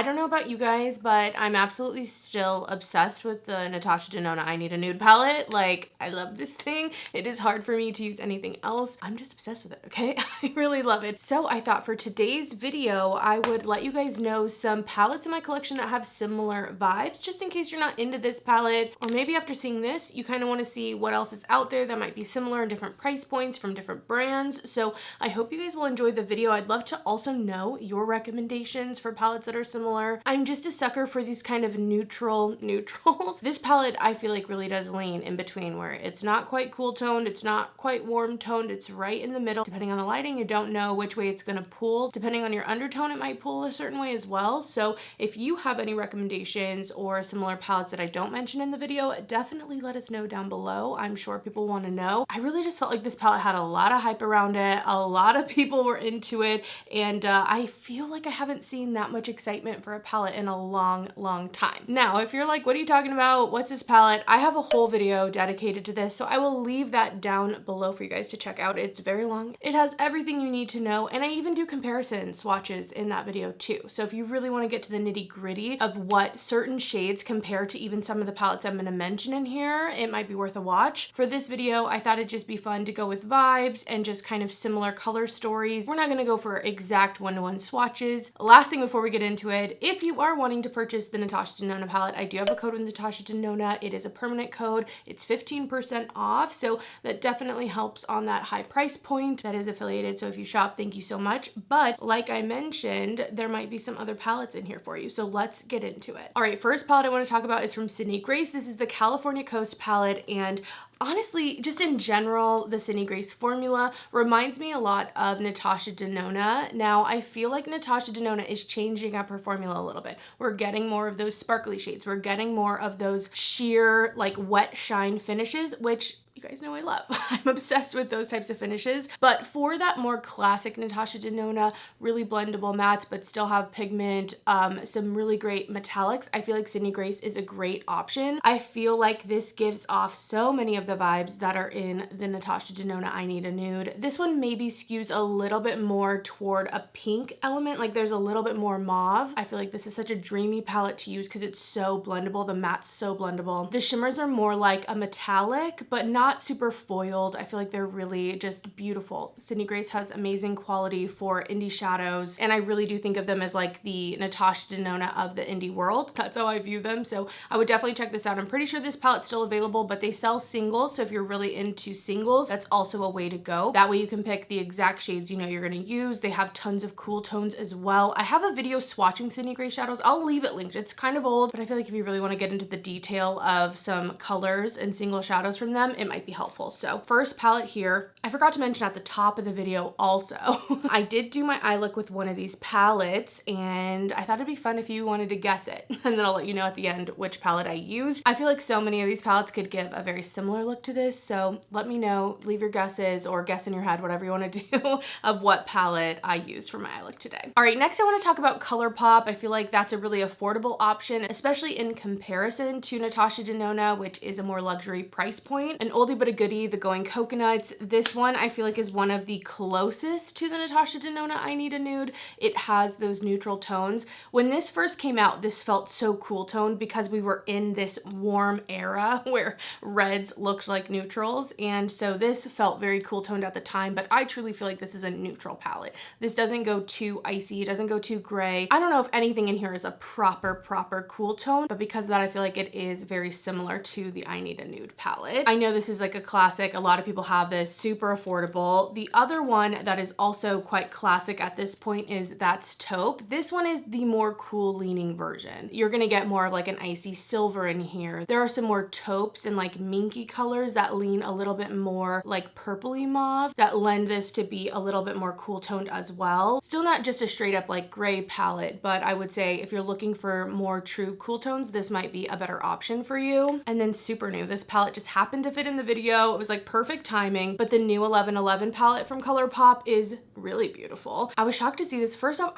I don't know about you guys, but I'm absolutely still obsessed with the Natasha Denona I Need a Nude palette. Like, I love this thing. It is hard for me to use anything else. I'm just obsessed with it, okay? I really love it. So I thought for today's video, I would let you guys know some palettes in my collection that have similar vibes, just in case you're not into this palette, or maybe after seeing this, you kind of want to see what else is out there that might be similar in different price points from different brands. So I hope you guys will enjoy the video. I'd love to also know your recommendations for palettes that are similar. I'm just a sucker for these kind of neutrals. This palette I feel like really does lean in between, where it's not quite cool toned, it's not quite warm toned, it's right in the middle. Depending on the lighting, you don't know which way it's gonna pull. Depending on your undertone, it might pull a certain way as well. So if you have any recommendations or similar palettes that I don't mention in the video, definitely let us know down below. I'm sure people want to know. I really just felt like this palette had a lot of hype around it. A lot of people were into it, and I feel like I haven't seen that much excitement for a palette in a long time. Now, if you're like, what are you talking about? What's this palette? I have a whole video dedicated to this, so I will leave that down below for you guys to check out. It's very long. It has everything you need to know, and I even do comparison swatches in that video too. So if you really want to get to the nitty-gritty of what certain shades compare to even some of the palettes I'm going to mention in here, it might be worth a watch. For this video, I thought it'd just be fun to go with vibes and just kind of similar color stories. We're not going to go for exact one-to-one swatches. Last thing before we get into it, if you are wanting to purchase the Natasha Denona palette, I do have a code with Natasha Denona. It is a permanent code. It's 15% off, so that definitely helps on that high price point that is affiliated. So if you shop, thank you so much. But like I mentioned, there might be some other palettes in here for you, so let's get into it. All right, first palette I want to talk about is from Sydney Grace. This is the California Coast palette, and honestly, just in general, the Sydney Grace formula reminds me a lot of Natasha Denona. Now, I feel like Natasha Denona is changing up her formula a little bit. We're getting more of those sparkly shades. We're getting more of those sheer, like, wet shine finishes, which you guys know I love. I'm obsessed with those types of finishes. But for that more classic Natasha Denona, really blendable mattes, but still have pigment, some really great metallics, I feel like Sydney Grace is a great option. I feel like this gives off so many of the vibes that are in the Natasha Denona I Need a Nude. This one maybe skews a little bit more toward a pink element, like there's a little bit more mauve. I feel like this is such a dreamy palette to use because it's so blendable. The matte's so blendable. The shimmers are more like a metallic, but not super foiled. I feel like they're really just beautiful. Sydney Grace has amazing quality for indie shadows, and I really do think of them as like the Natasha Denona of the indie world. That's how I view them, so I would definitely check this out. I'm pretty sure this palette's still available, but they sell singles, so if you're really into singles, that's also a way to go. That way you can pick the exact shades you know you're going to use. They have tons of cool tones as well. I have a video swatching Sydney Grace shadows. I'll leave it linked. It's kind of old, but I feel like if you really want to get into the detail of some colors and single shadows from them, it might be helpful. So first palette here, I forgot to mention at the top of the video also, I did do my eye look with one of these palettes, and I thought it'd be fun if you wanted to guess it, and then I'll let you know at the end which palette I used. I feel like so many of these palettes could give a very similar look to this, so let me know, leave your guesses or guess in your head, whatever you want to do, of what palette I used for my eye look today. All right, next I want to talk about ColourPop. I feel like that's a really affordable option, especially in comparison to Natasha Denona, which is a more luxury price point. An oldie but a goodie, the Going Coconuts. This one I feel like is one of the closest to the Natasha Denona I Need a Nude. It has those neutral tones. When this first came out, this felt so cool toned because we were in this warm era where reds looked like neutrals, and so this felt very cool toned at the time, but I truly feel like this is a neutral palette. This doesn't go too icy, it doesn't go too gray. I don't know if anything in here is a proper cool tone, but because of that I feel like it is very similar to the I Need a Nude palette. I know this is like a classic, a lot of people have this, super affordable. The other one that is also quite classic at this point is That's Taupe. This one is the more cool leaning version. You're gonna get more of like an icy silver in here. There are some more taupes and like minky colors that lean a little bit more like purpley mauve that lend this to be a little bit more cool toned as well. Still not just a straight up like gray palette, but I would say if you're looking for more true cool tones, this might be a better option for you. And then Super New. This palette just happened to fit in the video. It was like perfect timing, but the new 1111 palette from ColourPop is really beautiful. I was shocked to see this. First off,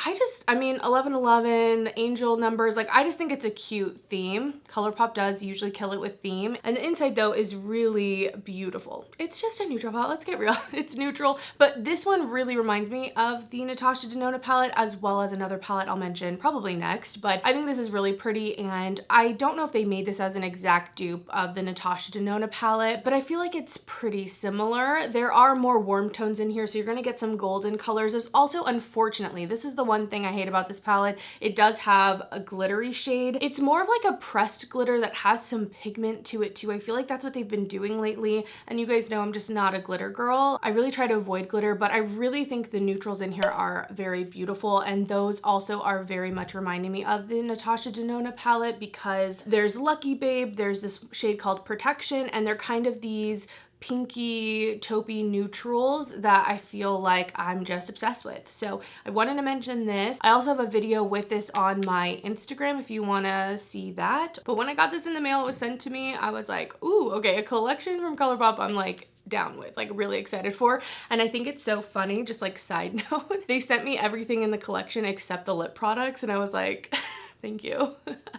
I mean, 1111, the angel numbers, like I just think it's a cute theme. ColourPop does usually kill it with theme. And the inside though is really beautiful. It's just a neutral palette, let's get real. It's neutral, but this one really reminds me of the Natasha Denona palette, as well as another palette I'll mention probably next, but I think this is really pretty, and I don't know if they made this as an exact dupe of the Natasha Denona palette, but I feel like it's pretty similar. There are more warm tones in here, so you're gonna get some golden colors. There's also, unfortunately, this is the one thing I hate about this palette, it does have a glittery shade. It's more of like a pressed glitter that has some pigment to it too. I feel like that's what they've been doing lately, and you guys know I'm just not a glitter girl. I really try to avoid glitter, but I really think the neutrals in here are very beautiful, and those also are very much reminding me of the Natasha Denona palette, because there's Lucky Babe, there's this shade called Protection, and they're kind of these pinky taupey neutrals that I feel like I'm just obsessed with. So I wanted to mention this. I also have a video with this on my Instagram if you want to see that. But when I got this in the mail, it was sent to me, I was like, ooh, okay, a collection from ColourPop I'm like down with, like really excited for. And I think it's so funny, just like side note, they sent me everything in the collection except the lip products, and I was like, thank you.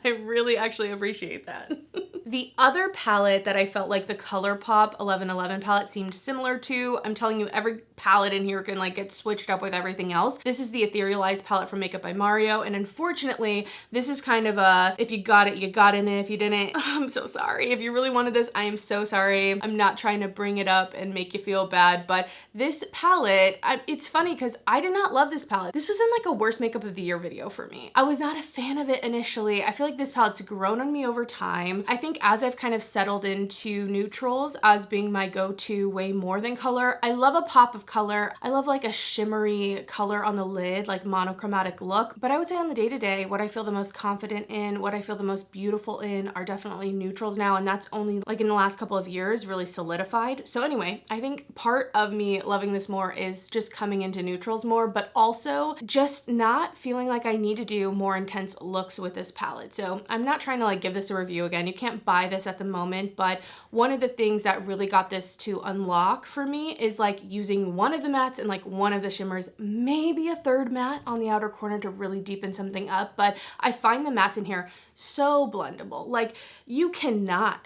I really actually appreciate that. The other palette that I felt like the ColourPop 1111 palette seemed similar to, I'm telling you, every palette in here can like get switched up with everything else. This is the Ethereal Eyes palette from Makeup by Mario, and unfortunately, this is kind of a, if you got it, you got in it. If you didn't, I'm so sorry. If you really wanted this, I am so sorry. I'm not trying to bring it up and make you feel bad, but this palette, it's funny because I did not love this palette. This was in like a worst makeup of the year video for me. I was not a fan of it initially. I feel like this palette's grown on me over time. I think as I've kind of settled into neutrals as being my go-to way more than color, I love a pop of color. I love like a shimmery color on the lid, like monochromatic look. But I would say on the day-to-day, what I feel the most confident in, what I feel the most beautiful in are definitely neutrals now. And that's only like in the last couple of years really solidified. So anyway, I think part of me loving this more is just coming into neutrals more, but also just not feeling like I need to do more intense looks with this palette. So I'm not trying to like give this a review again. You can't buy this at the moment, but one of the things that really got this to unlock for me is like using one of the mattes and like one of the shimmers, maybe a third matte on the outer corner to really deepen something up. But I find the mattes in here so blendable. Like you cannot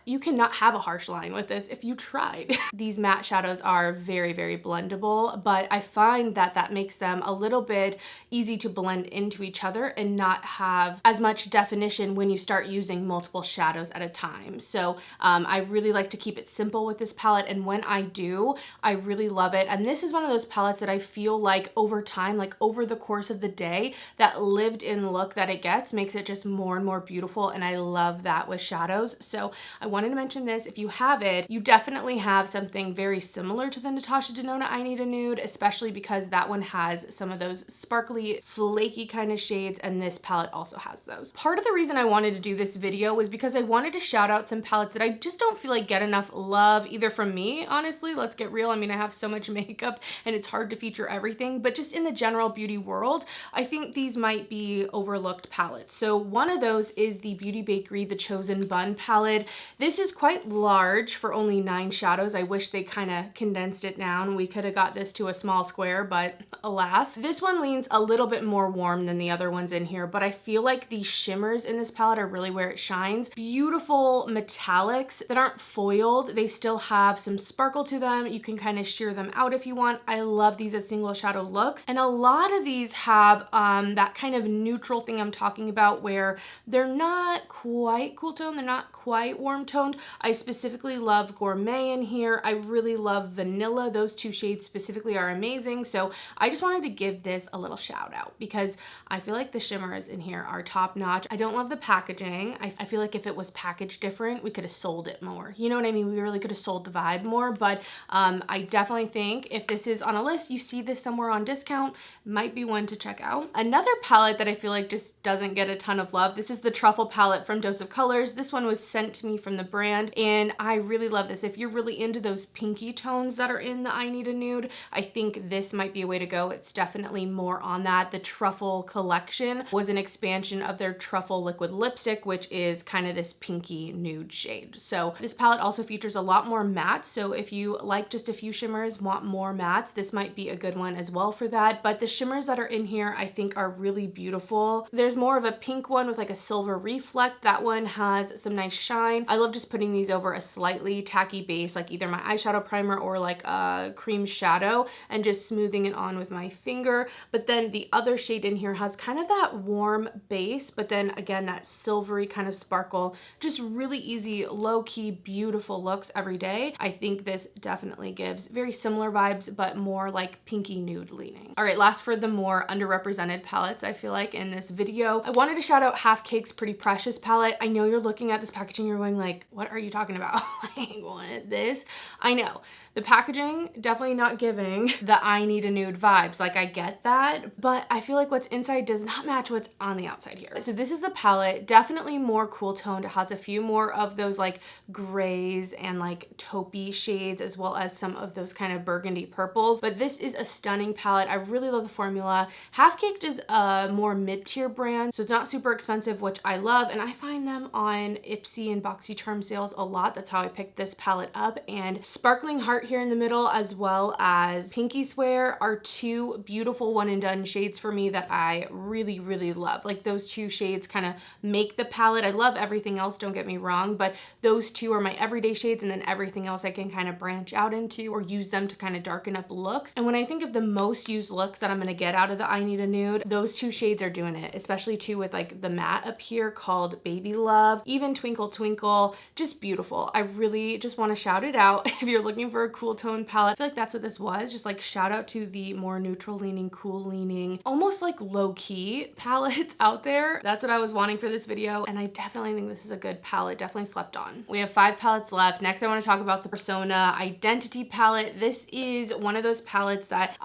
have a harsh line with this if you tried. These matte shadows are very, very blendable, but I find that that makes them a little bit easy to blend into each other and not have as much definition when you start using multiple shadows at a time. So I really like to keep it simple with this palette, and when I do, I really love it. And this is one of those palettes that I feel like over time, like over the course of the day, that lived in look that it gets makes it just more and more beautiful, and I love that with shadows. So I wanted to mention this. If you have it, you definitely have something very similar to the Natasha Denona I Need a Nude, especially because that one has some of those sparkly, flaky kind of shades, and this palette also has those. Part of the reason I wanted to do this video was because I wanted to shout out some palettes that I just don't feel like get enough love, either from me, honestly, let's get real. I mean, I have so much makeup and it's hard to feature everything, but just in the general beauty world, I think these might be overlooked palettes. So one of those is the Beauty Bakerie The Chosen Bun palette. This is quite large for only 9 shadows. I wish they kind of condensed it down. We could have got this to a small square, but alas. This one leans a little bit more warm than the other ones in here, but I feel like the shimmers in this palette are really where it shines. Beautiful metallics that aren't foiled. They still have some sparkle to them. You can kind of sheer them out if you want. I love these as single shadow looks. And a lot of these have that kind of neutral thing I'm talking about where they're not quite cool tone, they're not quite warm toned. I specifically love Gourmet in here. I really love Vanilla. Those two shades specifically are amazing. So I just wanted to give this a little shout out because I feel like the shimmers in here are top notch. I don't love the packaging. I feel like if it was packaged different, we could have sold it more. You know what I mean? We really could have sold the vibe more, but I definitely think if this is on a list, you see this somewhere on discount, might be one to check out. Another palette that I feel like just doesn't get a ton of love, this is the Truffle palette from Dose of Colors. This one was sent to me from the brand, and I really love this. If you're really into those pinky tones that are in the I Need a Nude, I think this might be a way to go. It's definitely more on that. The Truffle collection was an expansion of their Truffle liquid lipstick, which is kind of this pinky pinky nude shade. So this palette also features a lot more mattes. So if you like just a few shimmers, want more mattes, this might be a good one as well for that. But the shimmers that are in here I think are really beautiful. There's more of a pink one with like a silver reflect. That one has some nice shine. I love just putting these over a slightly tacky base, like either my eyeshadow primer or like a cream shadow, and just smoothing it on with my finger. But then the other shade in here has kind of that warm base, but then again that silvery kind of sparkle. Just really easy, low-key, beautiful looks every day. I think this definitely gives very similar vibes, but more like pinky nude leaning. All right, last for the more underrepresented palettes, I feel like in this video, I wanted to shout out Half Cake's Pretty Precious palette. I know you're looking at this packaging, you're going like, what are you talking about? Like, what, this? I know. The packaging, definitely not giving the I need a nude vibes. Like, I get that, but I feel like what's inside does not match what's on the outside here. So this is a palette, definitely more cool toned. It has a few more of those like grays and like taupey shades, as well as some of those kind of burgundy purples. But this is a stunning palette. I really love the formula. Half Caked is a more mid-tier brand, so it's not super expensive, which I love. And I find them on Ipsy and BoxyCharm sales a lot. That's how I picked this palette up. And Sparkling Heart here in the middle, as well as Pinky Swear, are two beautiful one and done shades for me that I really, really love. Like, those two shades kind of make the palette. I love everything else, don't get me wrong, but those two are my everyday shades, and then everything else I can kind of branch out into or use them to kind of darken up looks. And when I think of the most used looks that I'm going to get out of the I Need a Nude, those two shades are doing it, especially too with like the matte up here called Baby Love, even Twinkle Twinkle, just beautiful. I really just want to shout it out. If you're looking for a cool tone palette, I feel like that's what this was. Just like shout out to the more neutral leaning, cool leaning, almost like low key palettes out there. That's what I was wanting for this video, and I definitely think this is a good palette. Definitely slept on. We have 5 palettes left. Next, I want to talk about the Persona Identity palette. This is one of those palettes that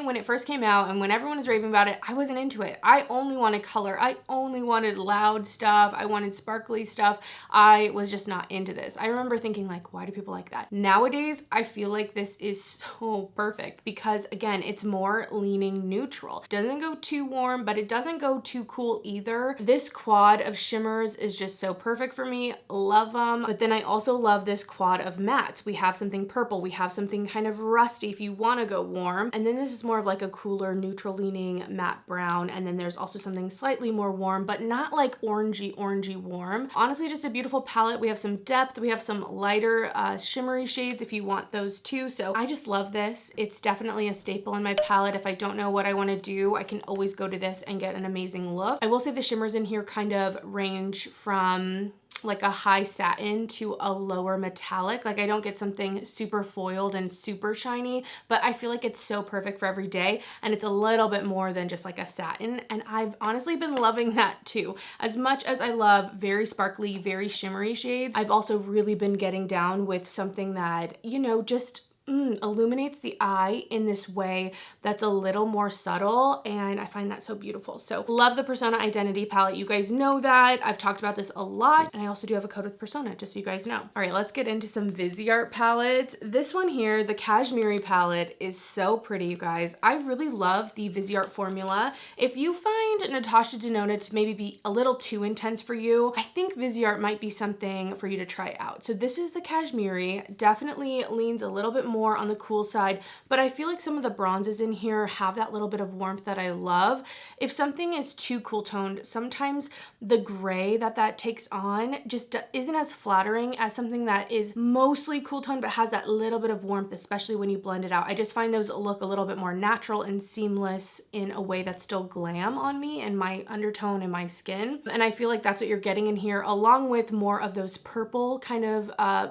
when it first came out and when everyone was raving about it, I wasn't into it. I only wanted color. I only wanted loud stuff. I wanted sparkly stuff. I was just not into this. I remember thinking like, why do people like that? Nowadays, I feel like this is so perfect because again, it's more leaning neutral. It doesn't go too warm, but it doesn't go too cool either. This quad of shimmers is just so perfect for me. Love them. But then I also love this quad of mattes. We have something purple. We have something kind of rusty if you want to go warm. And then this is more of like a cooler neutral leaning matte brown. And then there's also something slightly more warm, but not like orangey warm. Honestly, just a beautiful palette. We have some depth. We have some lighter shimmery shades if you want those too. So I just love this. It's definitely a staple in my palette. If I don't know what I want to do, I can always go to this and get an amazing look. I will say the shimmers in here kind of range from like a high satin to a lower metallic. Like, I don't get something super foiled and super shiny, but I feel like it's so perfect for every day, and it's a little bit more than just like a satin, and I've honestly been loving that too. As much as I love very sparkly, very shimmery shades, I've also really been getting down with something that, you know, just illuminates the eye in this way that's a little more subtle, and I find that so beautiful. So love the Persona Identity palette. You guys know that. I've talked about this a lot, and I also do have a code with Persona, just so you guys know. All right, let's get into some Viseart palettes. This one here, the Chashmerie palette, is so pretty, you guys. I really love the Viseart formula. If you find Natasha Denona to maybe be a little too intense for you, I think Viseart might be something for you to try out. So this is the Chashmerie. Definitely leans a little bit more on the cool side, but I feel like some of the bronzes in here have that little bit of warmth that I love. If something is too cool toned, sometimes the gray that takes on just isn't as flattering as something that is mostly cool toned but has that little bit of warmth, especially when you blend it out. I just find those look a little bit more natural and seamless in a way that's still glam on me and my undertone and my skin. And I feel like that's what you're getting in here, along with more of those purple kind of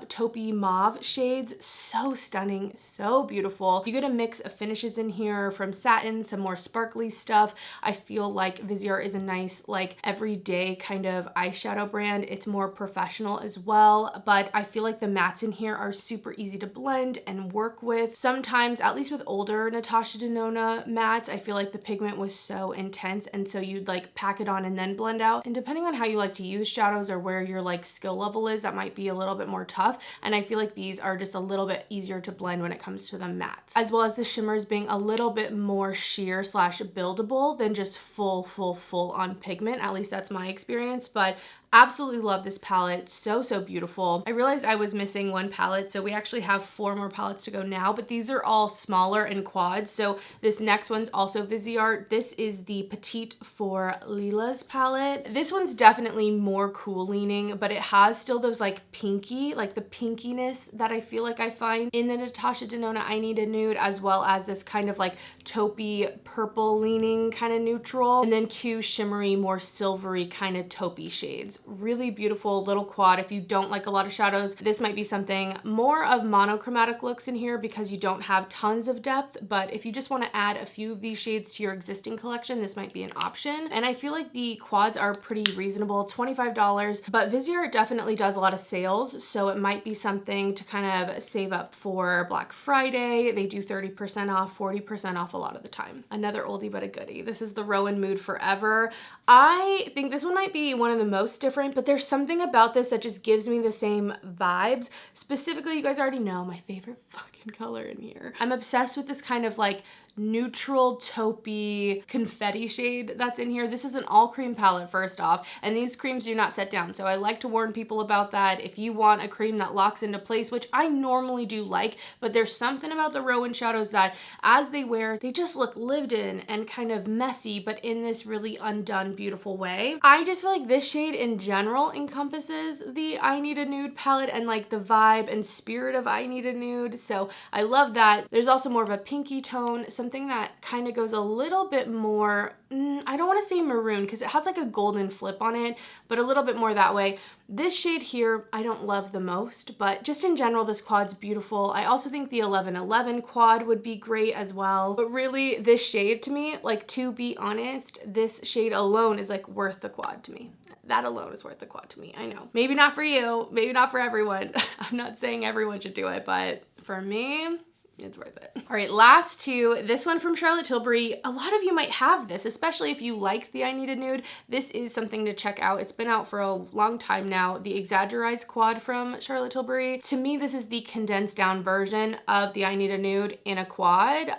taupey mauve shades. So stunning, so beautiful. You get a mix of finishes in here, from satin, some more sparkly stuff. I feel like Viseart is a nice like everyday kind of eyeshadow brand. It's more professional as well, but I feel like the mattes in here are super easy to blend and work with. Sometimes, at least with older Natasha Denona mattes, I feel like the pigment was so intense, and so you'd like pack it on and then blend out. And depending on how you like to use shadows or where your like skill level is, that might be a little bit more tough. And I feel like these are just a little bit easier to blend when it comes to the mattes, as well as the shimmers being a little bit more sheer slash buildable than just full on pigment. At least that's my experience, but absolutely love this palette. So beautiful. I realized I was missing one palette, so we actually have 4 more palettes to go now, but these are all smaller and quads. So this next one's also Viseart. This is the Petite for Lilas palette. This one's definitely more cool leaning, but it has still those like pinky, like the pinkiness that I feel like I find in the Natasha Denona I Need a Nude, as well as this kind of like taupey purple leaning kind of neutral, and then 2 shimmery, more silvery kind of taupey shades. Really beautiful little quad. If you don't like a lot of shadows, this might be something. More of monochromatic looks in here because you don't have tons of depth, but if you just want to add a few of these shades to your existing collection, this might be an option. And I feel like the quads are pretty reasonable, $25, but Viseart definitely does a lot of sales, so it might be something to kind of save up for Black Friday. They do 30% off, 40% off a lot of the time. Another oldie but a goodie. This is the Roen Mood Forever. I think this one might be one of the most different, but there's something about this that just gives me the same vibes. Specifically, you guys already know my favorite fucking color in here. I'm obsessed with this kind of like neutral taupey confetti shade that's in here. This is an all cream palette first off, and these creams do not set down, so I like to warn people about that. If you want a cream that locks into place, which I normally do like, but there's something about the Roen shadows that as they wear, they just look lived in and kind of messy, but in this really undone beautiful way. I just feel like this shade in general encompasses the I Need a Nude palette and like the vibe and spirit of I Need a Nude, so I love that. There's also more of a pinky tone, something that kind of goes a little bit more, I don't want to say maroon because it has like a golden flip on it, but a little bit more that way. This shade here, I don't love the most, but just in general, this quad's beautiful. I also think the 1111 quad would be great as well. But really, this shade to me, like to be honest, this shade alone is like worth the quad to me. That alone is worth the quad to me. I know. Maybe not for you, maybe not for everyone. I'm not saying everyone should do it, but for me, it's worth it. All right, last 2. This one from Charlotte Tilbury. A lot of you might have this, especially if you liked the I Need a Nude. This is something to check out. It's been out for a long time now. The Exager-EYES quad from Charlotte Tilbury. To me, this is the condensed down version of the I Need a Nude in a quad.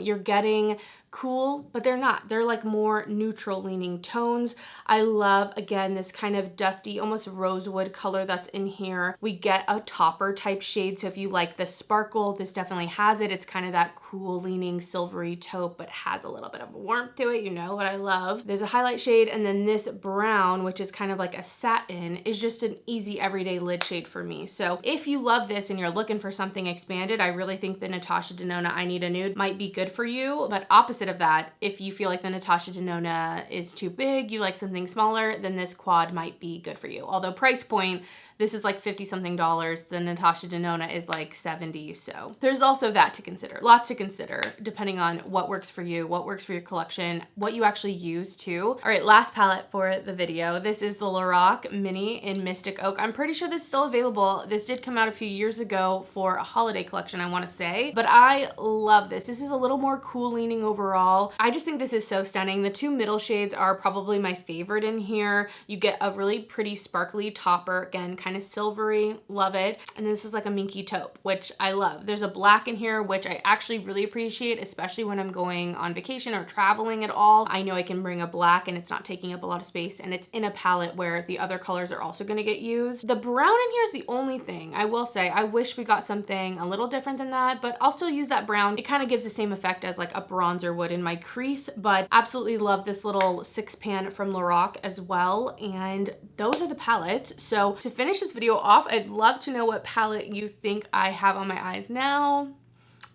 You're getting cool, but they're not. They're like more neutral leaning tones. I love, again, this kind of dusty, almost rosewood color that's in here. We get a topper type shade, so if you like the sparkle, this definitely has it. It's kind of that cool leaning silvery taupe, but has a little bit of warmth to it. You know what I love. There's a highlight shade, and then this brown, which is kind of like a satin, is just an easy everyday lid shade for me. So if you love this and you're looking for something expanded, I really think the Natasha Denona I Need a Nude might be good for you. But opposite of that, if you feel like the Natasha Denona is too big, you like something smaller, then this quad might be good for you. Although price point, this is like 50 something dollars. The Natasha Denona is like 70. So there's also that to consider. Lots to consider depending on what works for you, what works for your collection, what you actually use too. All right, last palette for the video. This is the Lorac Mini in Mystic Oak. I'm pretty sure this is still available. This did come out a few years ago for a holiday collection, I want to say, but I love this. This is a little more cool leaning overall. I just think this is so stunning. The 2 middle shades are probably my favorite in here. You get a really pretty sparkly topper, again, kind of silvery, love it. And this is like a minky taupe, which I love. There's a black in here, which I actually really appreciate, especially when I'm going on vacation or traveling at all. I know I can bring a black and it's not taking up a lot of space, and it's in a palette where the other colors are also going to get used. The brown in here is the only thing I will say. I wish we got something a little different than that, but I'll still use that brown. It kind of gives the same effect as like a bronzer would in my crease, but absolutely love this little 6 pan from Lorac as well. And those are the palettes. So to finish this video off, I'd love to know what palette you think I have on my eyes now.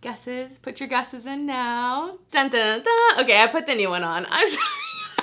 Guesses? Put your guesses in now. Dun, dun, dun. Okay, I put the new one on. I'm sorry.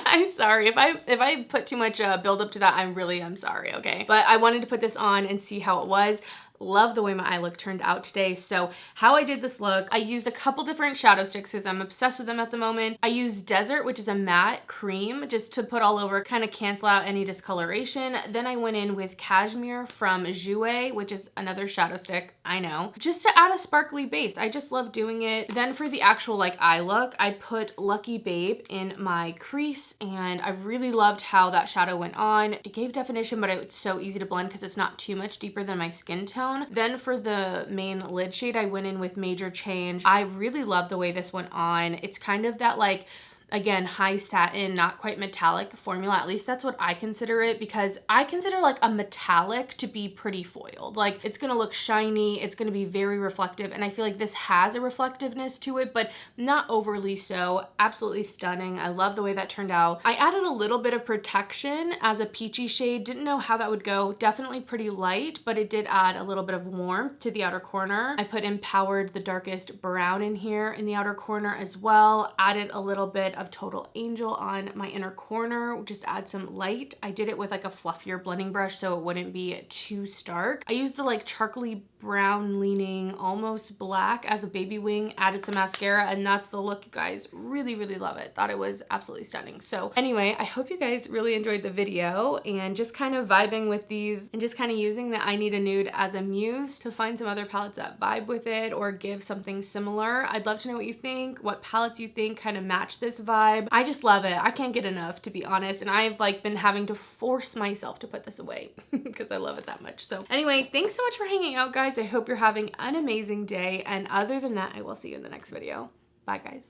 I'm sorry. If I put too much build up to that, I'm sorry, okay? But I wanted to put this on and see how it was. Love the way my eye look turned out today. So how I did this look, I used a couple different shadow sticks because I'm obsessed with them at the moment. I used Desert, which is a matte cream, just to put all over, kind of cancel out any discoloration. Then I went in with Cashmere from Jouer, which is another shadow stick, I know, just to add a sparkly base. I just love doing it. Then for the actual like eye look, I put Lucky Babe in my crease, and I really loved how that shadow went on. It gave definition, but it's so easy to blend because it's not too much deeper than my skin tone. brown. Then for the main lid shade, I went in with Major Change. I really love the way this went on. It's kind of that like, again, high satin, not quite metallic formula. At least that's what I consider it, because I consider like a metallic to be pretty foiled. Like, it's gonna look shiny, it's gonna be very reflective, and I feel like this has a reflectiveness to it, but not overly so. Absolutely stunning. I love the way that turned out. I added a little bit of protection as a peachy shade. Didn't know how that would go. Definitely pretty light, but it did add a little bit of warmth to the outer corner. I put Empowered, the darkest brown, in here in the outer corner as well. Added a little bit of Total Angel on my inner corner, just add some light. I did it with like a fluffier blending brush so it wouldn't be too stark. I used the like charcoaly brown leaning almost black as a baby wing, added some mascara, and that's the look, you guys. Really, really love it. Thought it was absolutely stunning. So anyway, I hope you guys really enjoyed the video and just kind of vibing with these and just kind of using the I Need a Nude as a muse to find some other palettes that vibe with it or give something similar. I'd love to know what you think, what palettes you think kind of match this vibe. I just love it. I can't get enough, to be honest, and I've like been having to force myself to put this away because I love it that much. So anyway, thanks so much for hanging out, guys. I hope you're having an amazing day, and other than that, I will see you in the next video. Bye, guys.